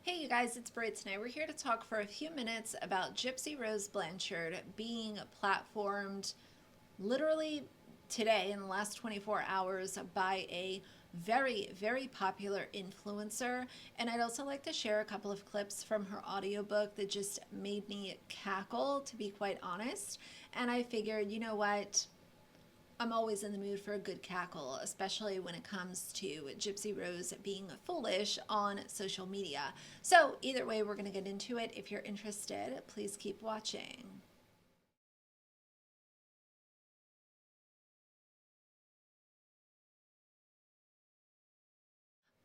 Hey you guys, it's Brit tonight. We're here to talk for a few minutes about Gypsy Rose Blanchard being platformed literally today in the last 24 hours by a very popular influencer. And I'd also like to share a couple of clips from her audiobook that just made me cackle, to be quite honest. And I figured, you know what? I'm always in the mood for a good cackle, especially when it comes to Gypsy Rose being foolish on social media. So, either way, we're going to get into it. If you're interested, please keep watching.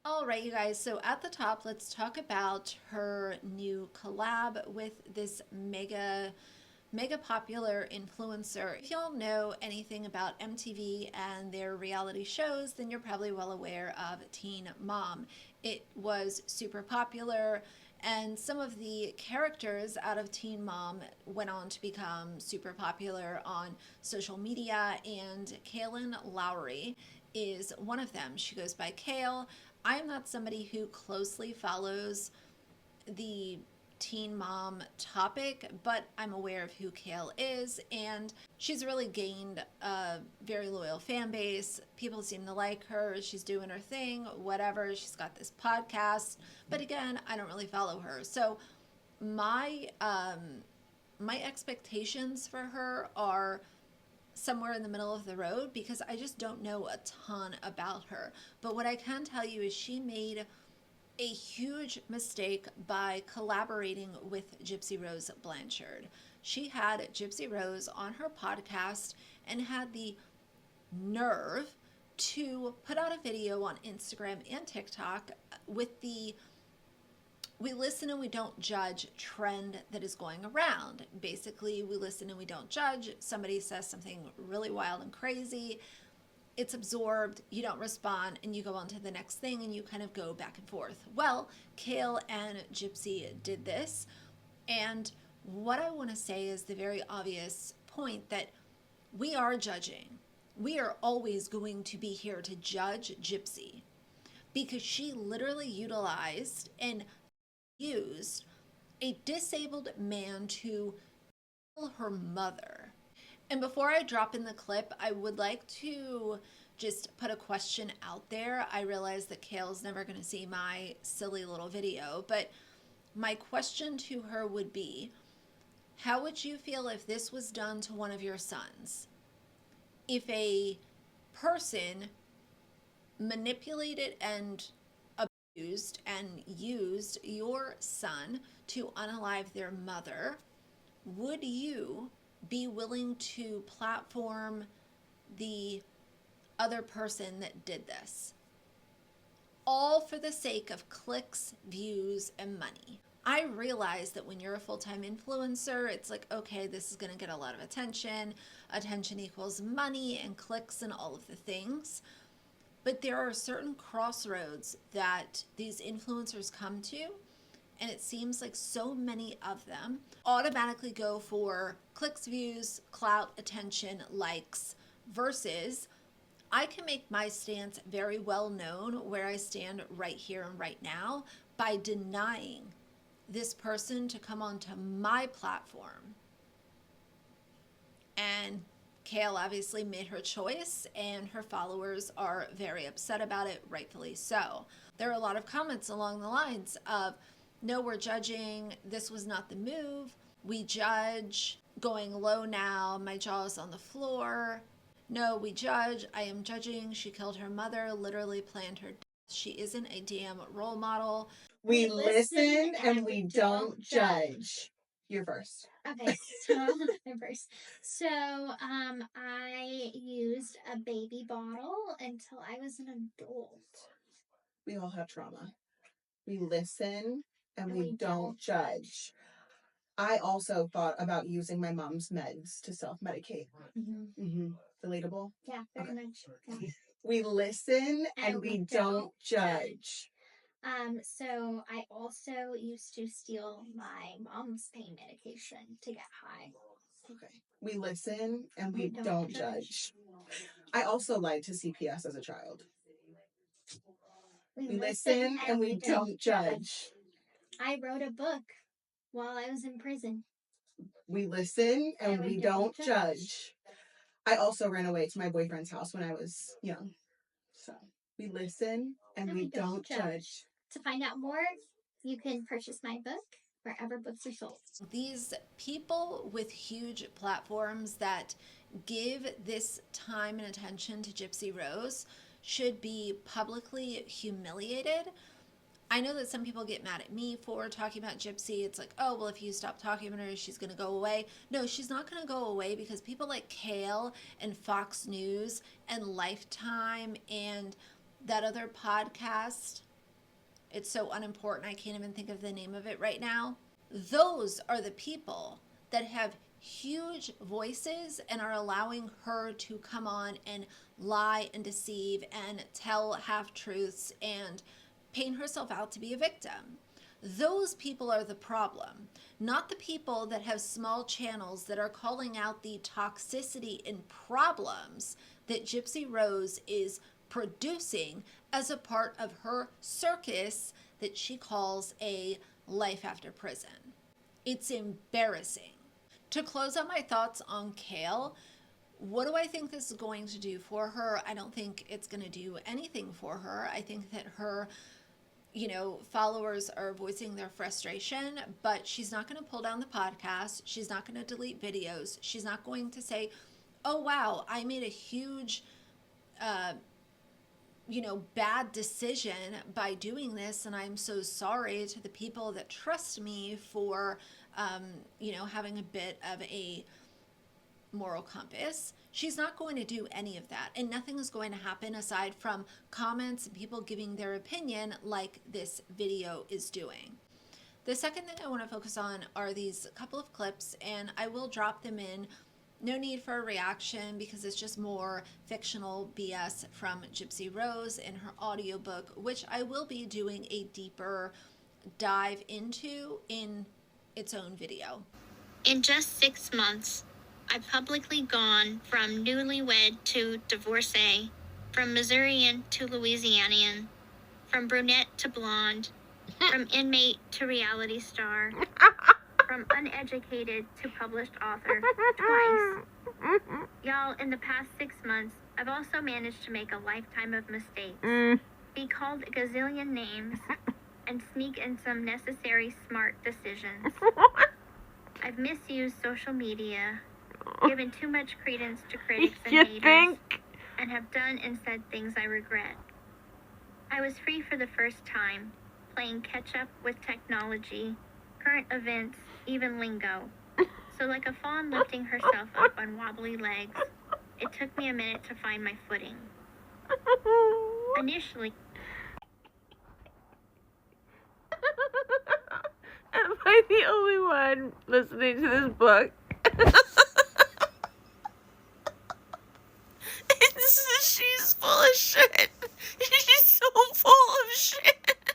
All right, you guys. So, at the top, let's talk about her new collab with this mega popular influencer. If y'all know anything about MTV and their reality shows, then you're probably well aware of Teen Mom. It was super popular, and some of the characters out of Teen Mom went on to become super popular on social media, and Kail Lowry is one of them. She goes by Kail. I'm not somebody who closely follows the teen mom topic, but I'm aware of who Kail is, and she's really gained a very loyal fan base. People seem to like her. She's doing her thing, whatever. She's got this podcast, but again, I don't really follow her. So my my expectations for her are somewhere in the middle of the road because I just don't know a ton about her. But what I can tell you is she made a huge mistake by collaborating with Gypsy Rose Blanchard. She had Gypsy Rose on her podcast and had the nerve to put out a video on Instagram and TikTok with the we listen and we don't judge trend that is going around. Basically, we listen and we don't judge. Somebody says something really wild and crazy, it's absorbed, you don't respond, and you go on to the next thing and you kind of go back and forth. Well, Kail and Gypsy did this, and what I want to say is the very obvious point that we are judging. We are always going to be here to judge Gypsy because she literally utilized and used a disabled man to kill her mother. And before I drop in the clip, I would like to just put a question out there. I realize that Kail's never going to see my silly little video, but my question to her would be, how would you feel if this was done to one of your sons? If a person manipulated and abused and used your son to unalive their mother, would you be willing to platform the other person that did this? All for the sake of clicks, views, and money. I realize that when you're a full-time influencer, it's like, okay, this is going to get a lot of attention. Attention equals money and clicks and all of the things. But there are certain crossroads that these influencers come to, and it seems like so many of them automatically go for clicks, views, clout, attention, likes, versus I can make my stance very well known where I stand right here and right now by denying this person to come onto my platform. And Kail obviously made her choice, and her followers are very upset about it, rightfully so. There are a lot of comments along the lines of, no, we're judging, this was not the move, we judge, going low now, my jaw is on the floor. No, we judge, I am judging, she killed her mother, literally planned her death. She isn't a damn role model. We listen and we don't judge. You're first. Okay, so I'm first. So, I used a baby bottle until I was an adult. We all have trauma. We listen and we don't judge. I also thought about using my mom's meds to self-medicate. Relatable? Yeah, very much. Yeah. We listen and we don't judge. So I also used to steal my mom's pain medication to get high. Okay. We listen and we don't judge. I also lied to CPS as a child. We listen and we don't judge. I wrote a book while I was in prison. We listen and we don't judge. I also ran away to my boyfriend's house when I was young. So we listen and we don't judge. To find out more, you can purchase my book wherever books are sold. These people with huge platforms that give this time and attention to Gypsy Rose should be publicly humiliated. I know that some people get mad at me for talking about Gypsy. It's like, oh, well, if you stop talking about her, she's going to go away. No, she's not going to go away because people like Kail and Fox News and Lifetime and that other podcast, it's so unimportant, I can't even think of the name of it right now. Those are the people that have huge voices and are allowing her to come on and lie and deceive and tell half-truths and paint herself out to be a victim. Those people are the problem, not the people that have small channels that are calling out the toxicity and problems that Gypsy Rose is producing as a part of her circus that she calls a life after prison. It's embarrassing. To close out my thoughts on Kail, what do I think this is going to do for her? I don't think it's going to do anything for her. I think that her, followers are voicing their frustration, but she's not going to pull down the podcast. She's not going to delete videos. She's not going to say, oh, wow, I made a huge, bad decision by doing this, and I'm so sorry to the people that trust me for, having a bit of a moral compass. She's not going to do any of that, and nothing is going to happen aside from comments and people giving their opinion like this video is doing. The second thing I want to focus on are these couple of clips, and I will drop them in. No need for a reaction because it's just more fictional BS from Gypsy Rose in her audiobook, which I will be doing a deeper dive into in its own video. In just 6 months, I've publicly gone from newlywed to divorcee, from Missourian to Louisianian, from brunette to blonde, from inmate to reality star, from uneducated to published author, twice. Y'all, in the past 6 months, I've also managed to make a lifetime of mistakes, be called a gazillion names, and sneak in some necessary smart decisions. I've misused social media, given too much credence to critics and haters, and have done and said things I regret. I was free for the first time, playing catch-up with technology, current events, even lingo. So like a fawn lifting herself up on wobbly legs, it took me a minute to find my footing. Initially... Am I the only one listening to this book? She's full of shit. She's so full of shit.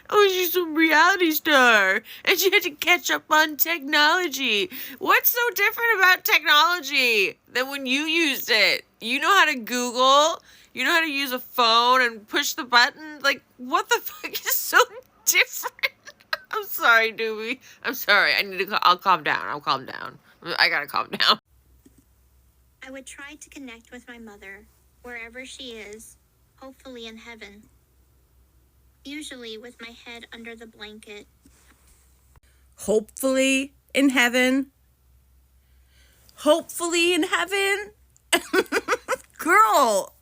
Oh, she's a reality star, and she had to catch up on technology. What's so different about technology than when you used it? You know how to Google, you know how to use a phone and push the button. Like, what the fuck is so different? I'm sorry, Doobie. I'm sorry. I'll calm down. I gotta calm down. I would try to connect with my mother, wherever she is, hopefully in heaven. Usually with my head under the blanket. Hopefully in heaven. Hopefully in heaven. Girl.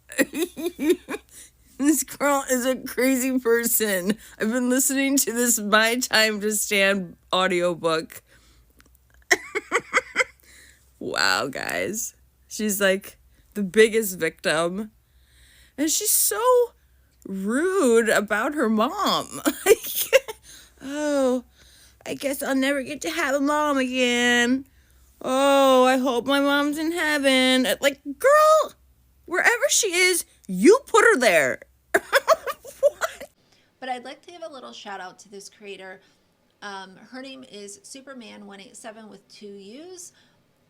This girl is a crazy person. I've been listening to this My Time to Stand audiobook. Wow, guys. She's like the biggest victim. And she's so rude about her mom. Oh, I guess I'll never get to have a mom again. Oh, I hope my mom's in heaven. Like, girl, wherever she is, you put her there. What? But I'd like to give a little shout out to this creator. Her name is Superman187 with 2 U's.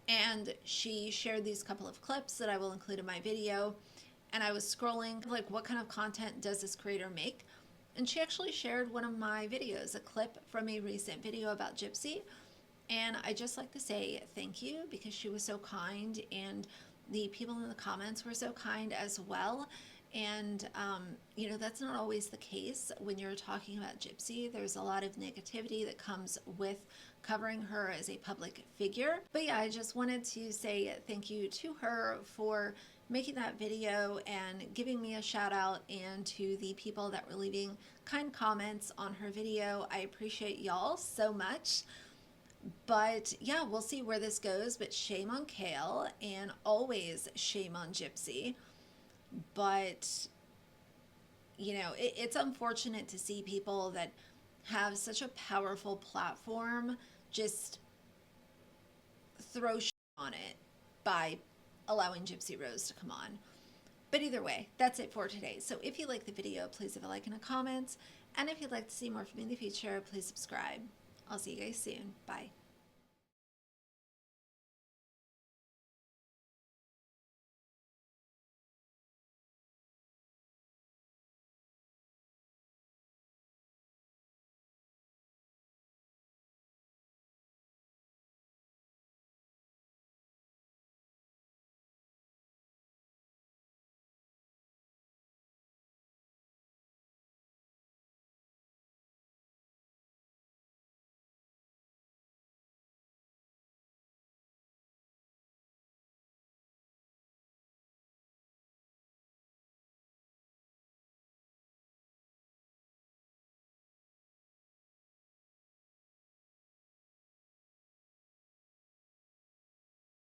And she shared these couple of clips that I will include in my video. And I was scrolling, like, what kind of content does this creator make? And she actually shared one of my videos, a clip from a recent video about Gypsy. And I just like to say thank you, because she was so kind, and the people in the comments were so kind as well. And, you know, that's not always the case when you're talking about Gypsy. There's a lot of negativity that comes with covering her as a public figure. But yeah, I just wanted to say thank you to her for making that video and giving me a shout out, and to the people that were leaving kind comments on her video. I appreciate y'all so much. But yeah, we'll see where this goes. But shame on Kail, and always shame on Gypsy. But, you know, it's unfortunate to see people that have such a powerful platform just throw shit on it by allowing Gypsy Rose to come on. But either way, that's it for today. So if you like the video, please leave a like and a comment. And if you'd like to see more from me in the future, please subscribe. I'll see you guys soon. Bye.